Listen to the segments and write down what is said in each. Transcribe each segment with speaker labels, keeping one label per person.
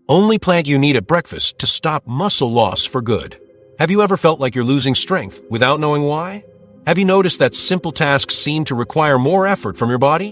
Speaker 1: Only plant you need at breakfast to stop muscle loss for good. Have you ever felt like you're losing strength without knowing why? Have you noticed that simple tasks seem to require more effort from your body?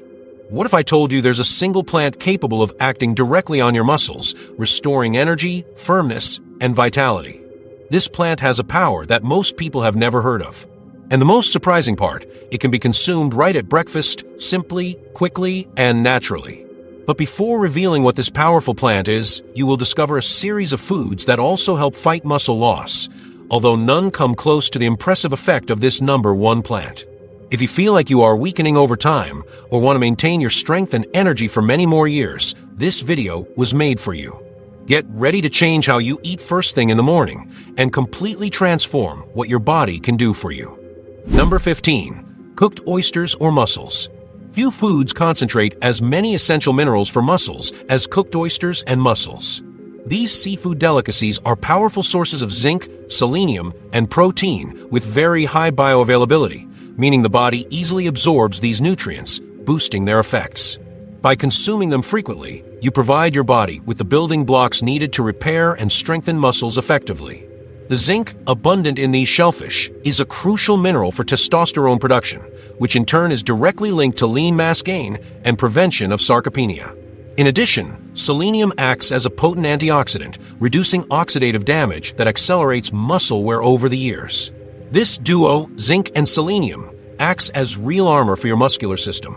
Speaker 1: What if I told you there's a single plant capable of acting directly on your muscles, restoring energy, firmness, and vitality? This plant has a power that most people have never heard of. And the most surprising part, it can be consumed right at breakfast, simply, quickly, and naturally. But before revealing what this powerful plant is, you will discover a series of foods that also help fight muscle loss, although none come close to the impressive effect of this #1 plant. If you feel like you are weakening over time, or want to maintain your strength and energy for many more years, this video was made for you. Get ready to change how you eat first thing in the morning, and completely transform what your body can do for you. Number 15. Cooked oysters or mussels. Few foods concentrate as many essential minerals for muscles as cooked oysters and mussels. These seafood delicacies are powerful sources of zinc, selenium, and protein with very high bioavailability, meaning the body easily absorbs these nutrients, boosting their effects. By consuming them frequently, you provide your body with the building blocks needed to repair and strengthen muscles effectively. The zinc, abundant in these shellfish, is a crucial mineral for testosterone production, which in turn is directly linked to lean mass gain and prevention of sarcopenia. In addition, selenium acts as a potent antioxidant, reducing oxidative damage that accelerates muscle wear over the years. This duo, zinc and selenium, acts as real armor for your muscular system.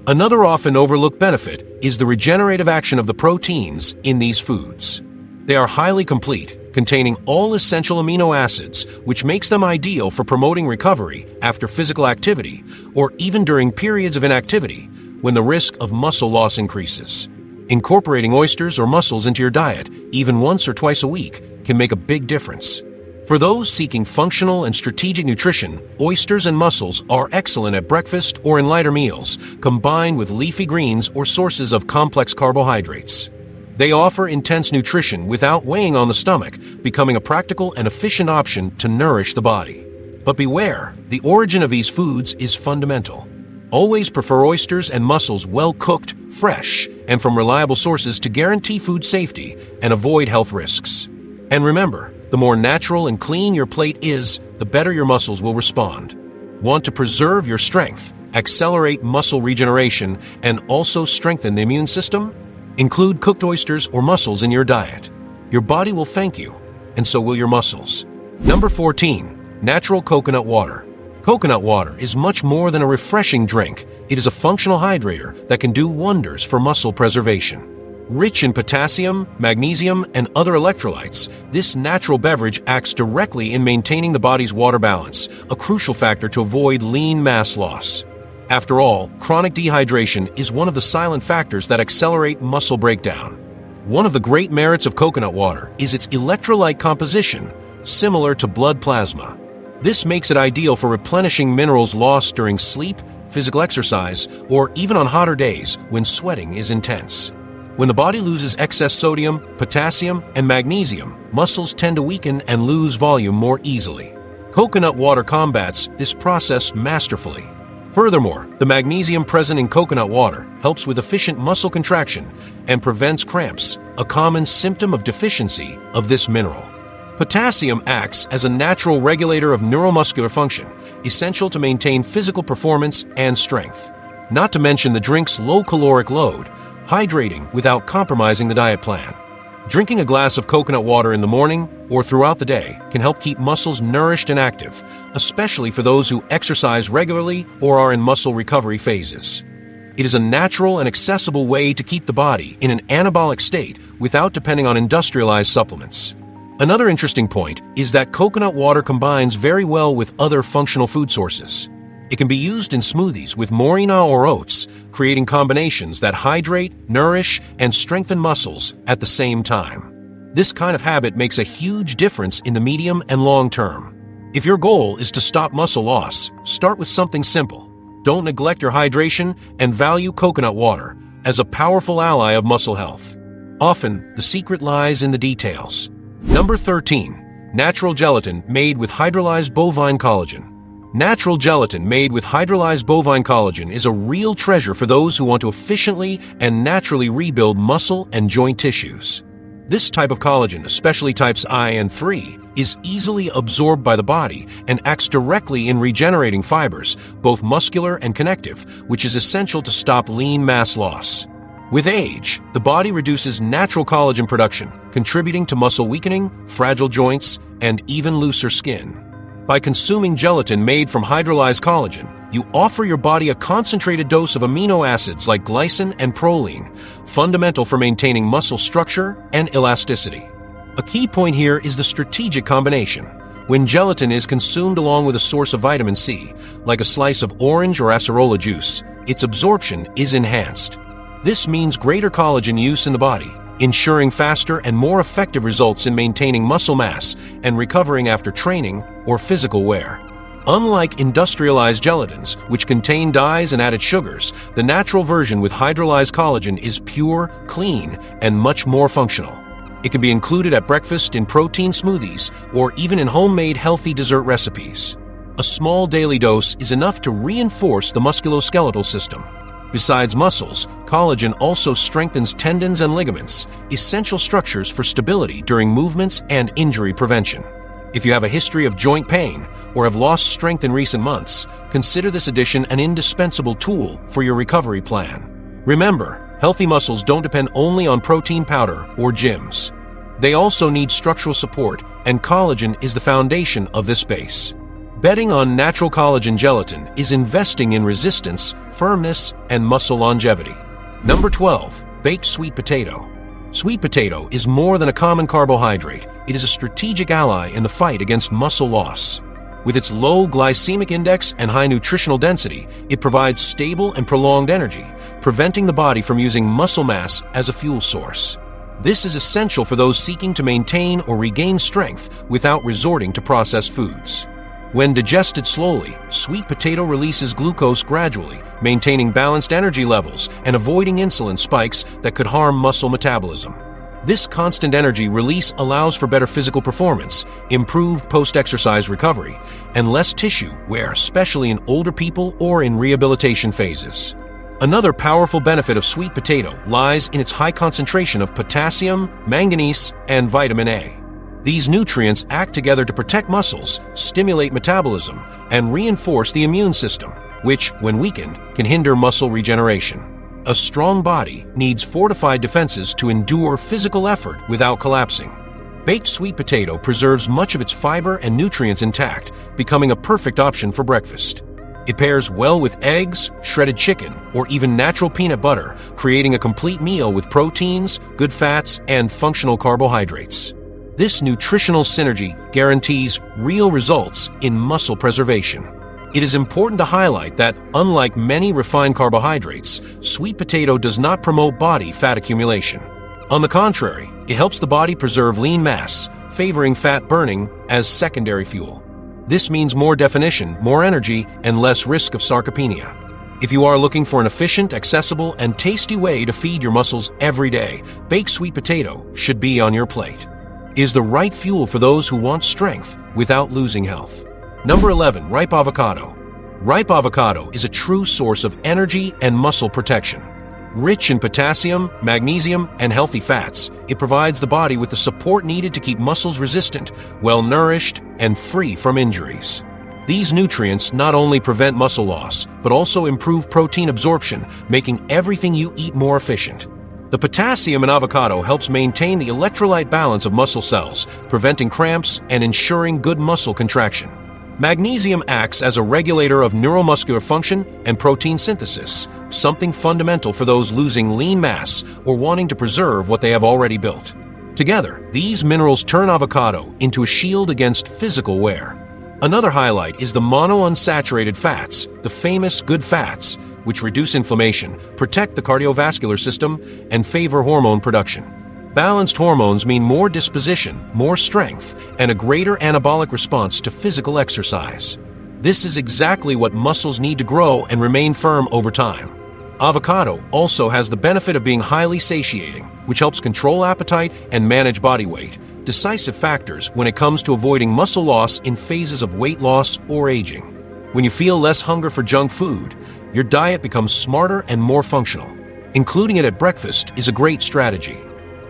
Speaker 1: Another often overlooked benefit is the regenerative action of the proteins in these foods. They are highly complete, containing all essential amino acids, which makes them ideal for promoting recovery after physical activity or even during periods of inactivity when the risk of muscle loss increases. Incorporating oysters or mussels into your diet, even once or twice a week, can make a big difference. For those seeking functional and strategic nutrition, oysters and mussels are excellent at breakfast or in lighter meals, combined with leafy greens or sources of complex carbohydrates. They offer intense nutrition without weighing on the stomach, becoming a practical and efficient option to nourish the body. But beware, the origin of these foods is fundamental. Always prefer oysters and mussels well cooked, fresh, and from reliable sources to guarantee food safety and avoid health risks. And remember, the more natural and clean your plate is, the better your muscles will respond. Want to preserve your strength, accelerate muscle regeneration, and also strengthen the immune system? Include cooked oysters or mussels in your diet. Your body will thank you, and so will your muscles. Number 14. Natural coconut water. Coconut water is much more than a refreshing drink. It is a functional hydrator that can do wonders for muscle preservation. Rich in potassium, magnesium, and other electrolytes, this natural beverage acts directly in maintaining the body's water balance, a crucial factor to avoid lean mass loss. After all, chronic dehydration is one of the silent factors that accelerate muscle breakdown. One of the great merits of coconut water is its electrolyte composition, similar to blood plasma. This makes it ideal for replenishing minerals lost during sleep, physical exercise, or even on hotter days when sweating is intense. When the body loses excess sodium, potassium, and magnesium, muscles tend to weaken and lose volume more easily. Coconut water combats this process masterfully. Furthermore, the magnesium present in coconut water helps with efficient muscle contraction and prevents cramps, a common symptom of deficiency of this mineral. Potassium acts as a natural regulator of neuromuscular function, essential to maintain physical performance and strength. Not to mention the drink's low caloric load, hydrating without compromising the diet plan. Drinking a glass of coconut water in the morning or throughout the day can help keep muscles nourished and active, especially for those who exercise regularly or are in muscle recovery phases. It is a natural and accessible way to keep the body in an anabolic state without depending on industrialized supplements. Another interesting point is that coconut water combines very well with other functional food sources. It can be used in smoothies with morina or oats, creating combinations that hydrate, nourish, and strengthen muscles at the same time. This kind of habit makes a huge difference in the medium and long term. If your goal is to stop muscle loss, start with something simple. Don't neglect your hydration and value coconut water as a powerful ally of muscle health. Often, the secret lies in the details. Number 13. Natural gelatin made with hydrolyzed bovine collagen. Natural gelatin made with hydrolyzed bovine collagen is a real treasure for those who want to efficiently and naturally rebuild muscle and joint tissues. This type of collagen, especially types I and III, is easily absorbed by the body and acts directly in regenerating fibers, both muscular and connective, which is essential to stop lean mass loss. With age, the body reduces natural collagen production, contributing to muscle weakening, fragile joints, and even looser skin. By consuming gelatin made from hydrolyzed collagen, you offer your body a concentrated dose of amino acids like glycine and proline, fundamental for maintaining muscle structure and elasticity. A key point here is the strategic combination. When gelatin is consumed along with a source of vitamin C, like a slice of orange or acerola juice, its absorption is enhanced. This means greater collagen use in the body, ensuring faster and more effective results in maintaining muscle mass and recovering after training or physical wear. Unlike industrialized gelatins, which contain dyes and added sugars, the natural version with hydrolyzed collagen is pure, clean, and much more functional. It can be included at breakfast in protein smoothies or even in homemade healthy dessert recipes. A small daily dose is enough to reinforce the musculoskeletal system. Besides muscles, collagen also strengthens tendons and ligaments, essential structures for stability during movements and injury prevention. If you have a history of joint pain or have lost strength in recent months, consider this addition an indispensable tool for your recovery plan. Remember, healthy muscles don't depend only on protein powder or gyms. They also need structural support, and collagen is the foundation of this base. Betting on natural collagen gelatin is investing in resistance, firmness, and muscle longevity. Number 12. Baked sweet potato. Sweet potato is more than a common carbohydrate. It is a strategic ally in the fight against muscle loss. With its low glycemic index and high nutritional density, it provides stable and prolonged energy, preventing the body from using muscle mass as a fuel source. This is essential for those seeking to maintain or regain strength without resorting to processed foods. When digested slowly, sweet potato releases glucose gradually, maintaining balanced energy levels and avoiding insulin spikes that could harm muscle metabolism. This constant energy release allows for better physical performance, improved post-exercise recovery, and less tissue wear, especially in older people or in rehabilitation phases. Another powerful benefit of sweet potato lies in its high concentration of potassium, manganese, and vitamin A. These nutrients act together to protect muscles, stimulate metabolism, and reinforce the immune system, which, when weakened, can hinder muscle regeneration. A strong body needs fortified defenses to endure physical effort without collapsing. Baked sweet potato preserves much of its fiber and nutrients intact, becoming a perfect option for breakfast. It pairs well with eggs, shredded chicken, or even natural peanut butter, creating a complete meal with proteins, good fats, and functional carbohydrates. This nutritional synergy guarantees real results in muscle preservation. It is important to highlight that, unlike many refined carbohydrates, sweet potato does not promote body fat accumulation. On the contrary, it helps the body preserve lean mass, favoring fat burning as secondary fuel. This means more definition, more energy, and less risk of sarcopenia. If you are looking for an efficient, accessible, and tasty way to feed your muscles every day, baked sweet potato should be on your plate. It is the right fuel for those who want strength without losing health. Number 11. Ripe avocado. Ripe avocado is a true source of energy and muscle protection. Rich in potassium, magnesium, and healthy fats, it provides the body with the support needed to keep muscles resistant, well-nourished, and free from injuries. These nutrients not only prevent muscle loss, but also improve protein absorption, making everything you eat more efficient. The potassium in avocado helps maintain the electrolyte balance of muscle cells, preventing cramps and ensuring good muscle contraction. Magnesium acts as a regulator of neuromuscular function and protein synthesis, something fundamental for those losing lean mass or wanting to preserve what they have already built. Together, these minerals turn avocado into a shield against physical wear. Another highlight is the monounsaturated fats, the famous good fats, which reduce inflammation, protect the cardiovascular system, and favor hormone production. Balanced hormones mean more disposition, more strength, and a greater anabolic response to physical exercise. This is exactly what muscles need to grow and remain firm over time. Avocado also has the benefit of being highly satiating, which helps control appetite and manage body weight, decisive factors when it comes to avoiding muscle loss in phases of weight loss or aging. When you feel less hunger for junk food, your diet becomes smarter and more functional. Including it at breakfast is a great strategy.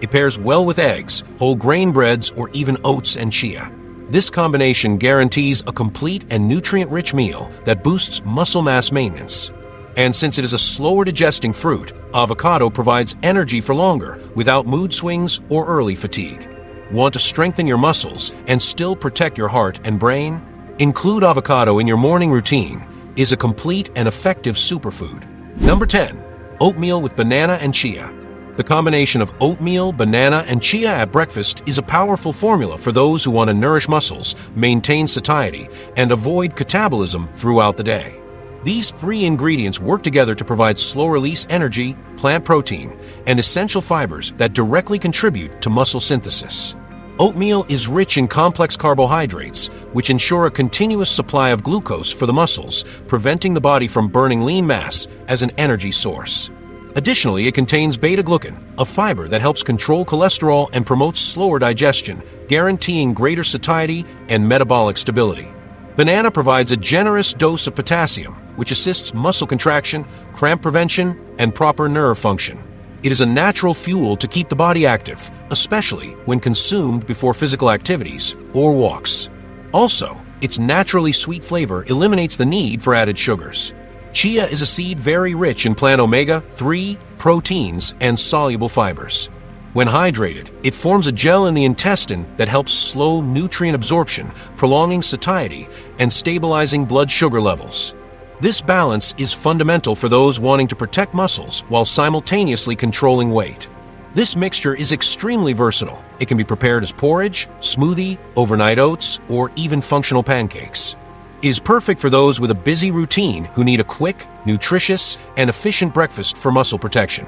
Speaker 1: It pairs well with eggs, whole grain breads, or even oats and chia. This combination guarantees a complete and nutrient-rich meal that boosts muscle mass maintenance. And since it is a slower digesting fruit, avocado provides energy for longer without mood swings or early fatigue. Want to strengthen your muscles and still protect your heart and brain? Include avocado in your morning routine. Is a complete and effective superfood. Number 10. Oatmeal with banana and chia. The combination of oatmeal, banana, and chia at breakfast is a powerful formula for those who want to nourish muscles, maintain satiety, and avoid catabolism throughout the day. These three ingredients work together to provide slow-release energy, plant protein, and essential fibers that directly contribute to muscle synthesis. Oatmeal is rich in complex carbohydrates, which ensure a continuous supply of glucose for the muscles, preventing the body from burning lean mass as an energy source. Additionally, it contains beta-glucan, a fiber that helps control cholesterol and promotes slower digestion, guaranteeing greater satiety and metabolic stability. Banana provides a generous dose of potassium, which assists muscle contraction, cramp prevention, and proper nerve function. It is a natural fuel to keep the body active, especially when consumed before physical activities or walks. Also, its naturally sweet flavor eliminates the need for added sugars. Chia is a seed very rich in plant omega-3, proteins, and soluble fibers. When hydrated, it forms a gel in the intestine that helps slow nutrient absorption, prolonging satiety, and stabilizing blood sugar levels. This balance is fundamental for those wanting to protect muscles while simultaneously controlling weight. This mixture is extremely versatile. It can be prepared as porridge, smoothie, overnight oats, or even functional pancakes. It is perfect for those with a busy routine who need a quick, nutritious, and efficient breakfast for muscle protection.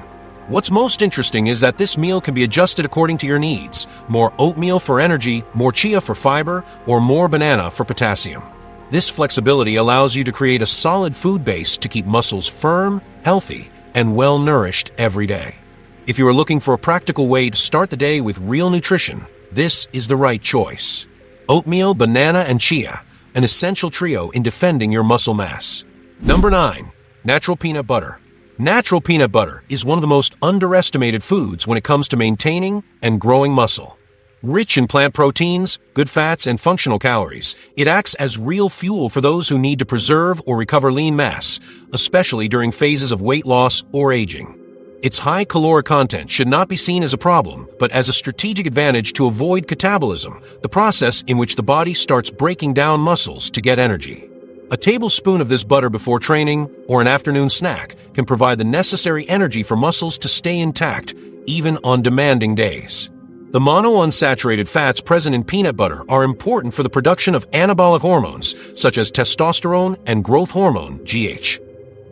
Speaker 1: What's most interesting is that this meal can be adjusted according to your needs: more oatmeal for energy, more chia for fiber, or more banana for potassium. This flexibility allows you to create a solid food base to keep muscles firm, healthy, and well-nourished every day. If you are looking for a practical way to start the day with real nutrition, this is the right choice. Oatmeal, banana, and chia, an essential trio in defending your muscle mass. Number 9. Natural peanut butter. Natural peanut butter is one of the most underestimated foods when it comes to maintaining and growing muscle. Rich in plant proteins, good fats, and functional calories, it acts as real fuel for those who need to preserve or recover lean mass, especially during phases of weight loss or aging. Its high caloric content should not be seen as a problem, but as a strategic advantage to avoid catabolism, the process in which the body starts breaking down muscles to get energy. A tablespoon of this butter before training or an afternoon snack can provide the necessary energy for muscles to stay intact, even on demanding days. The monounsaturated fats present in peanut butter are important for the production of anabolic hormones, such as testosterone and growth hormone, GH.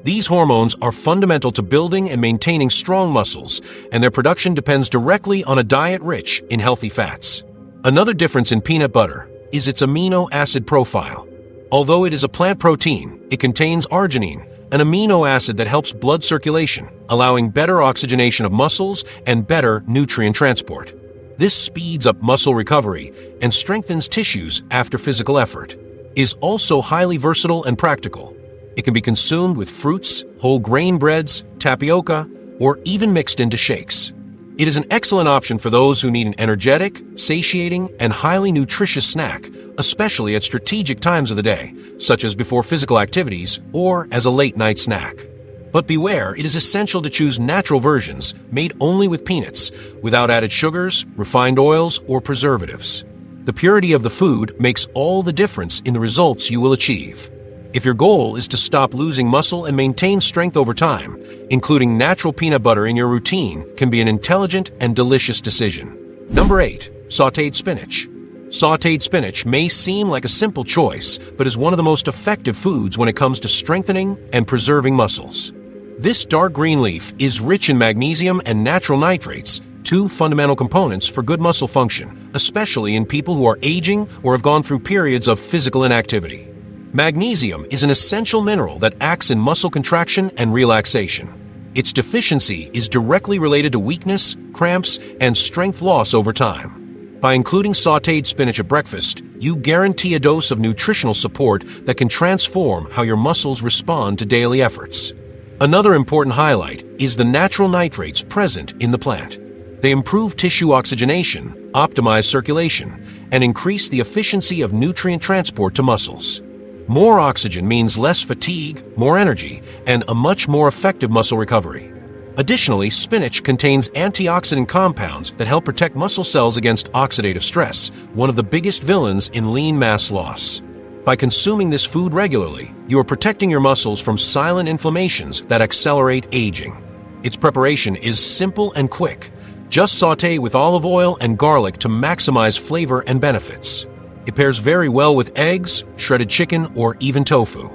Speaker 1: These hormones are fundamental to building and maintaining strong muscles, and their production depends directly on a diet rich in healthy fats. Another difference in peanut butter is its amino acid profile. Although it is a plant protein, it contains arginine, an amino acid that helps blood circulation, allowing better oxygenation of muscles and better nutrient transport. This speeds up muscle recovery and strengthens tissues after physical effort. It is also highly versatile and practical. It can be consumed with fruits, whole grain breads, tapioca, or even mixed into shakes. It is an excellent option for those who need an energetic, satiating, and highly nutritious snack, especially at strategic times of the day, such as before physical activities or as a late-night snack. But beware, it is essential to choose natural versions made only with peanuts, without added sugars, refined oils, or preservatives. The purity of the food makes all the difference in the results you will achieve. If your goal is to stop losing muscle and maintain strength over time, including natural peanut butter in your routine can be an intelligent and delicious decision. Number 8. Sautéed spinach. Sautéed spinach may seem like a simple choice, but is one of the most effective foods when it comes to strengthening and preserving muscles. This dark green leaf is rich in magnesium and natural nitrates, two fundamental components for good muscle function, especially in people who are aging or have gone through periods of physical inactivity. Magnesium is an essential mineral that acts in muscle contraction and relaxation. Its deficiency is directly related to weakness, cramps, and strength loss over time. By including sautéed spinach at breakfast, you guarantee a dose of nutritional support that can transform how your muscles respond to daily efforts. Another important highlight is the natural nitrates present in the plant. They improve tissue oxygenation, optimize circulation, and increase the efficiency of nutrient transport to muscles. More oxygen means less fatigue, more energy, and a much more effective muscle recovery. Additionally, spinach contains antioxidant compounds that help protect muscle cells against oxidative stress, one of the biggest villains in lean mass loss. By consuming this food regularly, you are protecting your muscles from silent inflammations that accelerate aging. Its preparation is simple and quick. Just sauté with olive oil and garlic to maximize flavor and benefits. It pairs very well with eggs, shredded chicken, or even tofu.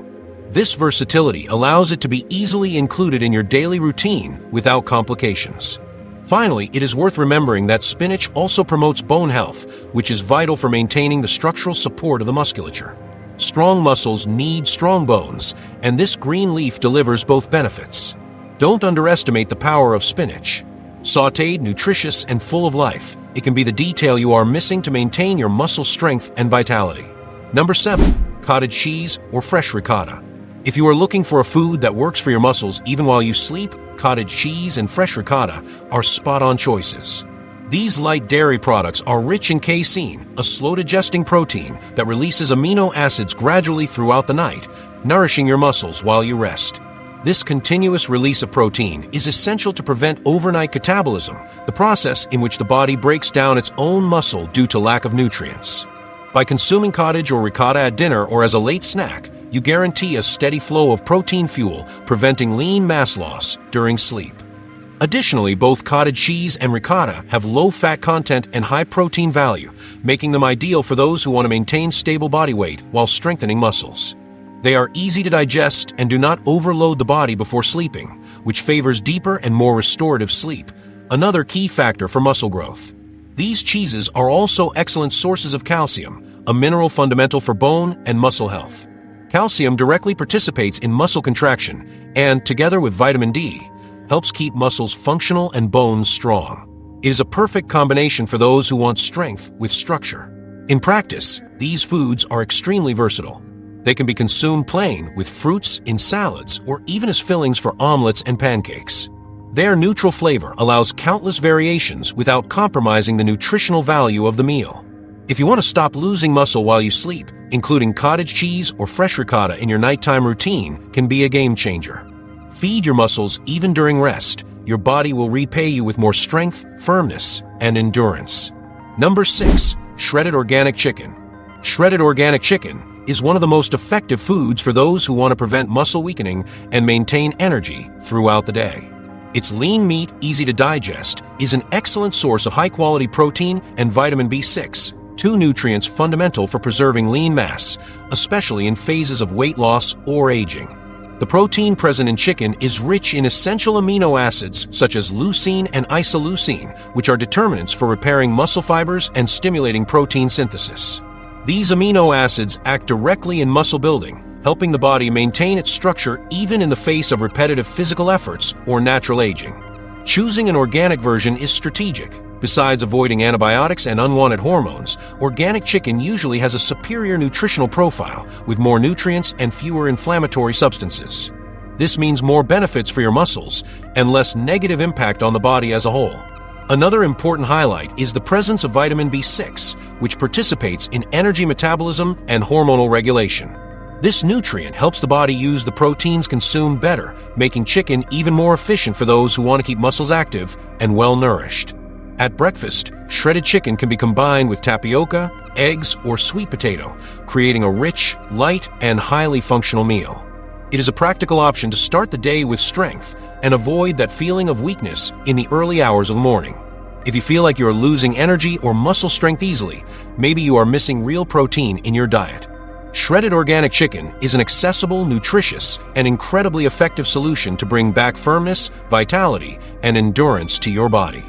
Speaker 1: This versatility allows it to be easily included in your daily routine without complications. Finally, it is worth remembering that spinach also promotes bone health, which is vital for maintaining the structural support of the musculature. Strong muscles need strong bones, and this green leaf delivers both benefits. Don't underestimate the power of spinach. Sautéed, nutritious, and full of life, it can be the detail you are missing to maintain your muscle strength and vitality. Number 7. Cottage cheese or fresh ricotta. If you are looking for a food that works for your muscles even while you sleep, cottage cheese and fresh ricotta are spot-on choices. These light dairy products are rich in casein, a slow-digesting protein that releases amino acids gradually throughout the night, nourishing your muscles while you rest. This continuous release of protein is essential to prevent overnight catabolism, the process in which the body breaks down its own muscle due to lack of nutrients. By consuming cottage or ricotta at dinner or as a late snack, you guarantee a steady flow of protein fuel, preventing lean mass loss during sleep. Additionally, both cottage cheese and ricotta have low fat content and high protein value, making them ideal for those who want to maintain stable body weight while strengthening muscles. They are easy to digest and do not overload the body before sleeping, which favors deeper and more restorative sleep, another key factor for muscle growth. These cheeses are also excellent sources of calcium, a mineral fundamental for bone and muscle health. Calcium directly participates in muscle contraction and, together with vitamin D, helps keep muscles functional and bones strong. It is a perfect combination for those who want strength with structure. In practice, these foods are extremely versatile. They can be consumed plain with fruits, in salads, or even as fillings for omelets and pancakes. Their neutral flavor allows countless variations without compromising the nutritional value of the meal. If you want to stop losing muscle while you sleep, including cottage cheese or fresh ricotta in your nighttime routine can be a game changer. Feed your muscles even during rest. Your body will repay you with more strength, firmness, and endurance. Number 6. Shredded organic chicken. Shredded organic chicken is one of the most effective foods for those who want to prevent muscle weakening and maintain energy throughout the day. Its lean meat, easy to digest, is an excellent source of high-quality protein and vitamin B6, two nutrients fundamental for preserving lean mass, especially in phases of weight loss or aging. The protein present in chicken is rich in essential amino acids such as leucine and isoleucine, which are determinants for repairing muscle fibers and stimulating protein synthesis. These amino acids act directly in muscle building, helping the body maintain its structure even in the face of repetitive physical efforts or natural aging. Choosing an organic version is strategic. Besides avoiding antibiotics and unwanted hormones, organic chicken usually has a superior nutritional profile with more nutrients and fewer inflammatory substances. This means more benefits for your muscles and less negative impact on the body as a whole. Another important highlight is the presence of vitamin B6, which participates in energy metabolism and hormonal regulation. This nutrient helps the body use the proteins consumed better, making chicken even more efficient for those who want to keep muscles active and well-nourished. At breakfast, shredded chicken can be combined with tapioca, eggs, or sweet potato, creating a rich, light, and highly functional meal. It is a practical option to start the day with strength and avoid that feeling of weakness in the early hours of the morning. If you feel like you are losing energy or muscle strength easily, maybe you are missing real protein in your diet. Shredded organic chicken is an accessible, nutritious, and incredibly effective solution to bring back firmness, vitality, and endurance to your body.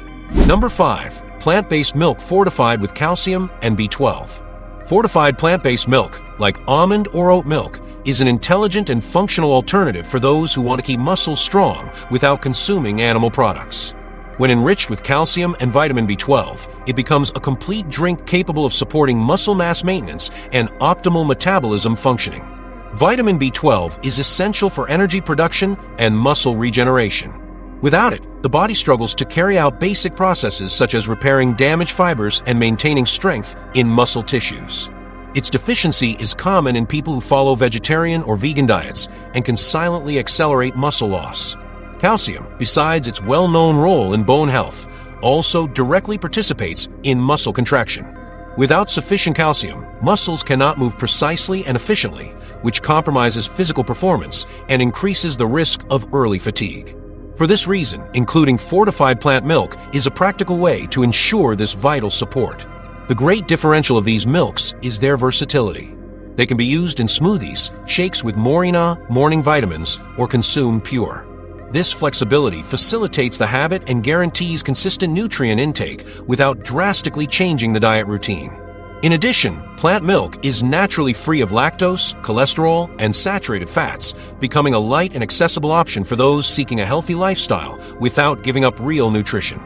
Speaker 1: Number 5. Plant-based milk fortified with calcium and B12. Fortified plant-based milk, like almond or oat milk, is an intelligent and functional alternative for those who want to keep muscles strong without consuming animal products. When enriched with calcium and vitamin B12, it becomes a complete drink capable of supporting muscle mass maintenance and optimal metabolism functioning. Vitamin B12 is essential for energy production and muscle regeneration. Without it, the body struggles to carry out basic processes such as repairing damaged fibers and maintaining strength in muscle tissues. Its deficiency is common in people who follow vegetarian or vegan diets and can silently accelerate muscle loss. Calcium, besides its well-known role in bone health, also directly participates in muscle contraction. Without sufficient calcium, muscles cannot move precisely and efficiently, which compromises physical performance and increases the risk of early fatigue. For this reason, including fortified plant milk is a practical way to ensure this vital support. The great differential of these milks is their versatility. They can be used in smoothies, shakes with Morina, morning vitamins, or consumed pure. This flexibility facilitates the habit and guarantees consistent nutrient intake without drastically changing the diet routine. In addition, plant milk is naturally free of lactose, cholesterol, and saturated fats, becoming a light and accessible option for those seeking a healthy lifestyle without giving up real nutrition.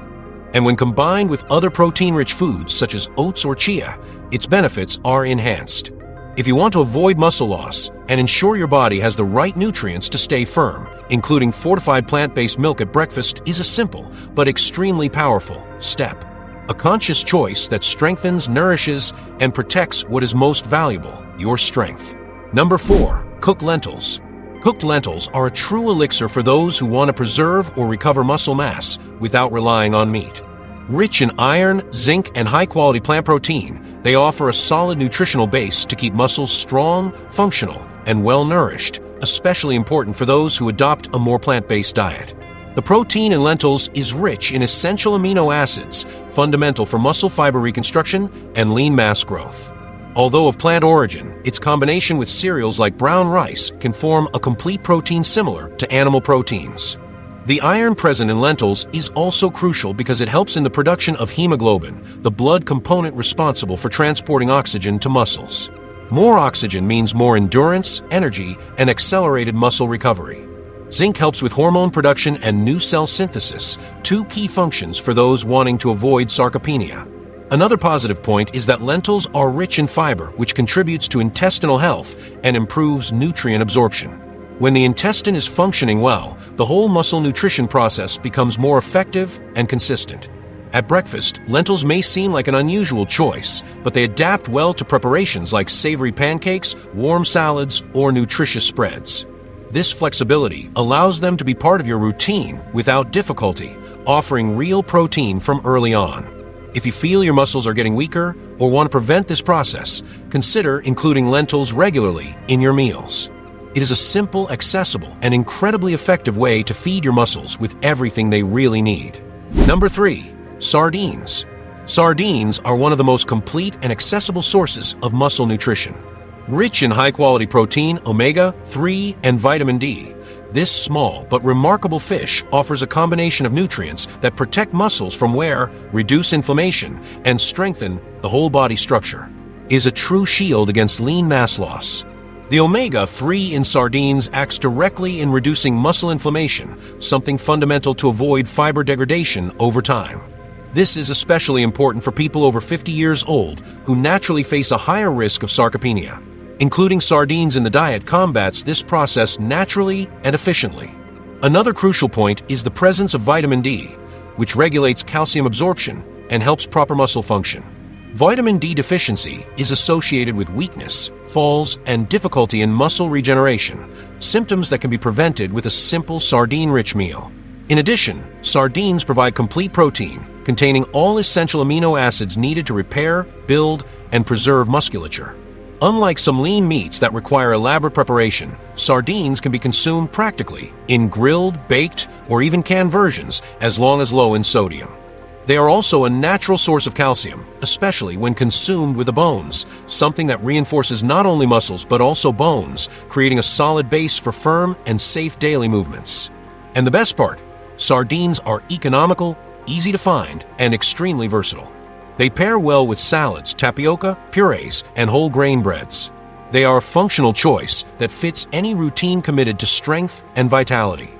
Speaker 1: And when combined with other protein-rich foods such as oats or chia, its benefits are enhanced. If you want to avoid muscle loss and ensure your body has the right nutrients to stay firm, including fortified plant-based milk at breakfast is a simple but extremely powerful step. A conscious choice that strengthens, nourishes, and protects what is most valuable, your strength. Number 4. Cooked lentils. Cooked lentils are a true elixir for those who want to preserve or recover muscle mass without relying on meat. Rich in iron, zinc, and high-quality plant protein, they offer a solid nutritional base to keep muscles strong, functional, and well-nourished, especially important for those who adopt a more plant-based diet. The protein in lentils is rich in essential amino acids, fundamental for muscle fiber reconstruction and lean mass growth. Although of plant origin, its combination with cereals like brown rice can form a complete protein similar to animal proteins. The iron present in lentils is also crucial because it helps in the production of hemoglobin, the blood component responsible for transporting oxygen to muscles. More oxygen means more endurance, energy, and accelerated muscle recovery. Zinc helps with hormone production and new cell synthesis, two key functions for those wanting to avoid sarcopenia. Another positive point is that lentils are rich in fiber, which contributes to intestinal health and improves nutrient absorption. When the intestine is functioning well, the whole muscle nutrition process becomes more effective and consistent. At breakfast, lentils may seem like an unusual choice, but they adapt well to preparations like savory pancakes, warm salads, or nutritious spreads. This flexibility allows them to be part of your routine without difficulty, offering real protein from early on. If you feel your muscles are getting weaker or want to prevent this process, consider including lentils regularly in your meals. It is a simple, accessible, and incredibly effective way to feed your muscles with everything they really need. Number 3. Sardines. Sardines are one of the most complete and accessible sources of muscle nutrition. Rich in high-quality protein, omega-3, and vitamin D, this small but remarkable fish offers a combination of nutrients that protect muscles from wear, reduce inflammation, and strengthen the whole body structure. It is a true shield against lean mass loss. The omega-3 in sardines acts directly in reducing muscle inflammation, something fundamental to avoid fiber degradation over time. This is especially important for people over 50 years old who naturally face a higher risk of sarcopenia. Including sardines in the diet combats this process naturally and efficiently. Another crucial point is the presence of vitamin D, which regulates calcium absorption and helps proper muscle function. Vitamin D deficiency is associated with weakness, falls, and difficulty in muscle regeneration, symptoms that can be prevented with a simple sardine-rich meal. In addition, sardines provide complete protein, containing all essential amino acids needed to repair, build, and preserve musculature. Unlike some lean meats that require elaborate preparation, sardines can be consumed practically in grilled, baked, or even canned versions as long as low in sodium. They are also a natural source of calcium, especially when consumed with the bones, something that reinforces not only muscles but also bones, creating a solid base for firm and safe daily movements. And the best part, sardines are economical, easy to find, and extremely versatile. They pair well with salads, tapioca, purees, and whole grain breads. They are a functional choice that fits any routine committed to strength and vitality.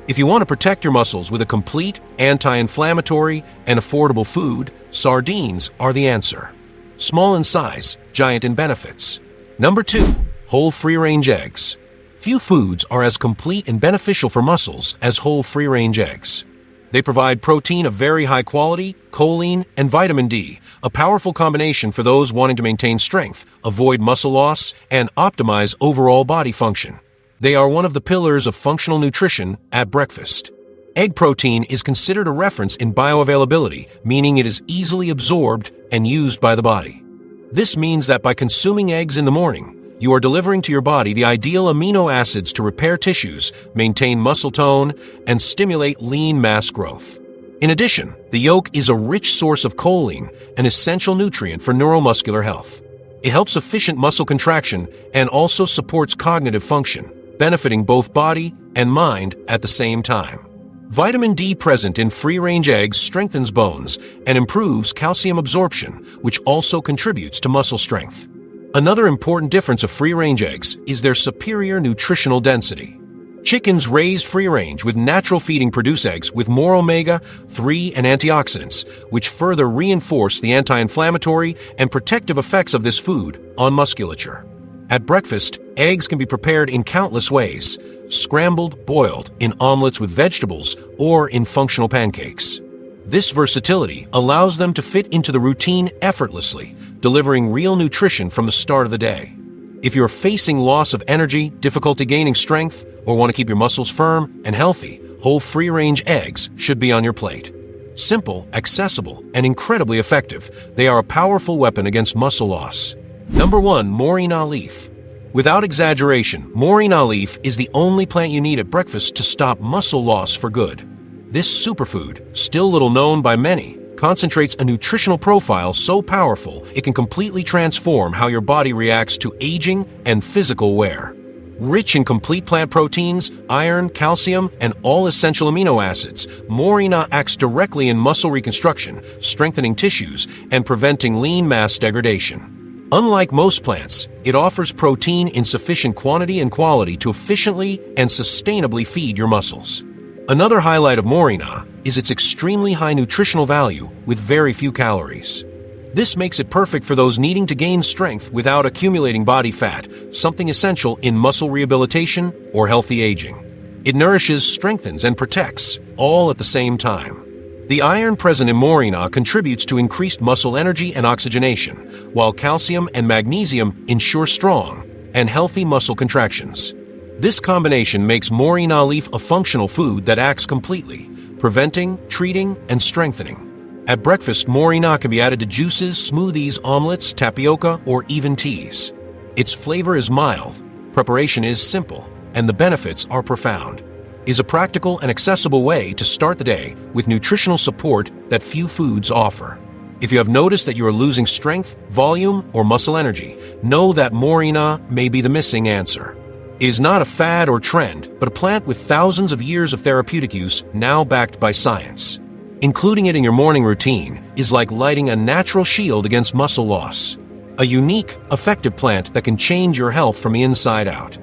Speaker 1: If you want to protect your muscles with a complete, anti-inflammatory, and affordable food, sardines are the answer. Small in size, giant in benefits. Number 2. Whole free-range eggs. Few foods are as complete and beneficial for muscles as whole free-range eggs. They provide protein of very high quality, choline, and vitamin D, a powerful combination for those wanting to maintain strength, avoid muscle loss, and optimize overall body function. They are one of the pillars of functional nutrition at breakfast. Egg protein is considered a reference in bioavailability, meaning it is easily absorbed and used by the body. This means that by consuming eggs in the morning, you are delivering to your body the ideal amino acids to repair tissues, maintain muscle tone, and stimulate lean mass growth. In addition, the yolk is a rich source of choline, an essential nutrient for neuromuscular health. It helps efficient muscle contraction and also supports cognitive function, benefiting both body and mind at the same time. Vitamin D present in free-range eggs strengthens bones and improves calcium absorption, which also contributes to muscle strength. Another important difference of free-range eggs is their superior nutritional density. Chickens raised free-range with natural feeding produce eggs with more omega-3 and antioxidants, which further reinforce the anti-inflammatory and protective effects of this food on musculature. At breakfast, eggs can be prepared in countless ways: scrambled, boiled, in omelets with vegetables, or in functional pancakes. This versatility allows them to fit into the routine effortlessly, delivering real nutrition from the start of the day. If you're facing loss of energy, difficulty gaining strength, or want to keep your muscles firm and healthy, whole free-range eggs should be on your plate. Simple, accessible, and incredibly effective, they are a powerful weapon against muscle loss. Number 1. Moringa leaf. Without exaggeration, moringa leaf is the only plant you need at breakfast to stop muscle loss for good. This superfood, still little known by many, concentrates a nutritional profile so powerful it can completely transform how your body reacts to aging and physical wear. Rich in complete plant proteins, iron, calcium, and all essential amino acids, moringa acts directly in muscle reconstruction, strengthening tissues, and preventing lean mass degradation. Unlike most plants, it offers protein in sufficient quantity and quality to efficiently and sustainably feed your muscles. Another highlight of moringa is its extremely high nutritional value with very few calories. This makes it perfect for those needing to gain strength without accumulating body fat, something essential in muscle rehabilitation or healthy aging. It nourishes, strengthens, and protects, all at the same time. The iron present in moringa contributes to increased muscle energy and oxygenation, while calcium and magnesium ensure strong and healthy muscle contractions. This combination makes moringa leaf a functional food that acts completely, preventing, treating, and strengthening. At breakfast, moringa can be added to juices, smoothies, omelets, tapioca, or even teas. Its flavor is mild, preparation is simple, and the benefits are profound. It is a practical and accessible way to start the day with nutritional support that few foods offer. If you have noticed that you are losing strength, volume, or muscle energy, know that moringa may be the missing answer. It is not a fad or trend, but a plant with thousands of years of therapeutic use now backed by science. Including it in your morning routine is like lighting a natural shield against muscle loss. A unique, effective plant that can change your health from the inside out.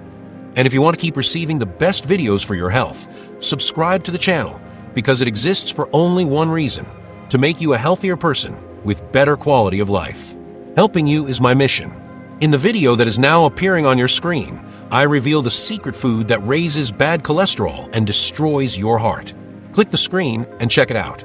Speaker 1: And if you want to keep receiving the best videos for your health, subscribe to the channel because it exists for only one reason: to make you a healthier person with better quality of life. Helping you is my mission. In the video that is now appearing on your screen, I reveal the secret food that raises bad cholesterol and destroys your heart. Click the screen and check it out.